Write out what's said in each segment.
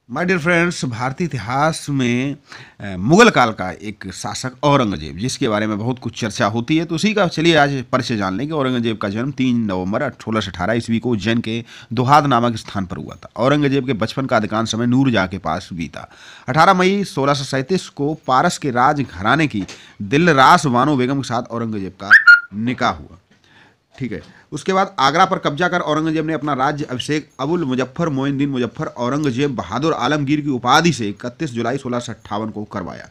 My dear friends, भारतीय इतिहास में मुगल काल का एक शासक औरंगजेब, जिसके बारे में बहुत कुछ चर्चा होती है, तो उसी का चलिए आज परिचय जान लें कि औरंगजेब का जन्म 3 नवंबर 1618 ईस्वी को उज्जैन के दोहाद नामक स्थान पर हुआ था। औरंगजेब के बचपन का अधिकांश समय नूरजहाँ के पास बीता। 18 मई 1637 को पारस के राज घराने की दिलरास बानो बेगम के साथ औरंगजेब का निकाह हुआ। ठीक है। उसके बाद आगरा पर कब्जा कर औरंगजेब ने अपना राज्य अभिषेक अबुल मुजफ्फर मोइनुद्दीन मुजफ्फर औरंगजेब बहादुर आलमगीर की उपाधि से 31 जुलाई 1658 को करवाया।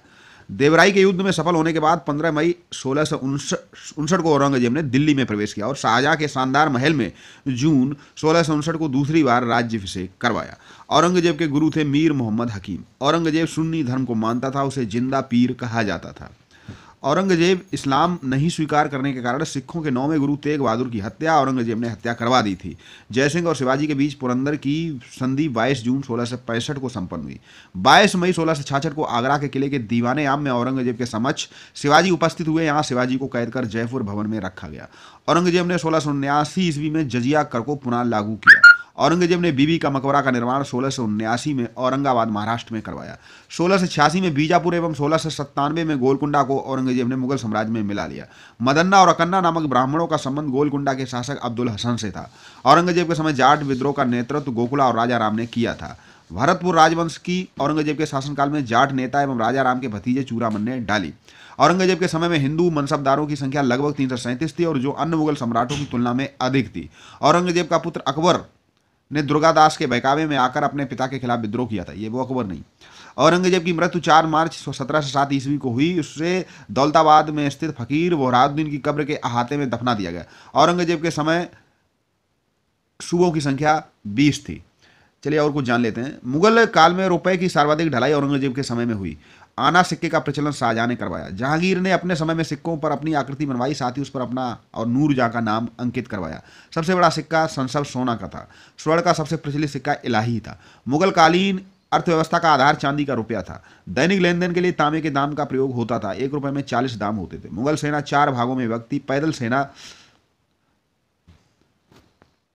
देवराई के युद्ध में सफल होने के बाद 15 मई 1659 को औरंगजेब ने दिल्ली में प्रवेश किया और शाहजहां के शानदार महल में जून 1659 को दूसरी बार राज्याभिषेक करवाया। औरंगजेब के गुरु थे मीर मोहम्मद हकीम। औरंगजेब सुन्नी धर्म को मानता था, उसे जिंदा पीर कहा जाता था। औरंगजेब इस्लाम नहीं स्वीकार करने के कारण सिखों के 9वें गुरु तेग बहादुर की हत्या औरंगजेब ने हत्या करवा दी थी। जयसिंह और शिवाजी के बीच पुरंदर की संधि 22 जून 1665 को संपन्न हुई। 22 मई 1666 को आगरा के किले के दीवाने आम में औरंगजेब के समक्ष शिवाजी उपस्थित हुए। यहाँ शिवाजी को कैद कर जयपुर भवन में रखा गया। औरंगजेब ने 1679 ईस्वी में जजिया कर को पुनः लागू किया। औरंगजेब ने बीबी का मकबरा का निर्माण 1679 में औरंगाबाद महाराष्ट्र में करवाया। 1686 में बीजापुर एवं 1697 में गोलकुंडा को औरंगजेब ने मुगल साम्राज्य में मिला लिया। मदन्ना और अकन्ना नामक ब्राह्मणों का संबंध गोलकुंडा के शासक अब्दुल हसन से था। औरंगजेब के समय जाट विद्रोह का नेतृत्व गोकुला और राजा राम ने किया था। भरतपुर राजवंश की औरंगजेब के शासनकाल में जाट नेता एवं राजा राम के भतीजे चूड़ामन ने डाली। औरंगजेब के समय में हिंदू मनसबदारों की संख्या लगभग 337 थी और जो अन्य मुगल सम्राटों की तुलना में अधिक थी। औरंगजेब का पुत्र अकबर ने दुर्गादास के बहकावे में आकर अपने पिता के खिलाफ विद्रोह किया था। ये वो अकबर नहीं। औरंगजेब की मृत्यु 4 मार्च 1707 ईस्वी को हुई। उससे दौलताबाद में स्थित फकीर बोहराउद्दीन की कब्र के अहाते में दफना दिया गया। औरंगजेब के समय सूबों की संख्या 20 थी। चलिए और कुछ जान लेते हैं। मुगल काल में रुपए की सर्वाधिक ढलाई औरंगजेब के समय में हुई। आना सिक्के का प्रचलन शाहजहां ने करवाया। जहांगीर ने अपने समय में सिक्कों पर अपनी आकृति बनवाई, साथ ही उस पर अपना और नूरजहां का नाम अंकित करवाया। सबसे बड़ा सिक्का संसव सोना का था। स्वर्ण का सबसे प्रचलित सिक्का इलाही था। मुगल कालीन अर्थव्यवस्था का आधार चांदी का रुपया था। दैनिक लेन देन के लिए तांबे के दाम का प्रयोग होता था। 1 रुपए में 40 दाम होते थे। मुगल सेना 4 भागों में विभक्त थी। पैदल सेना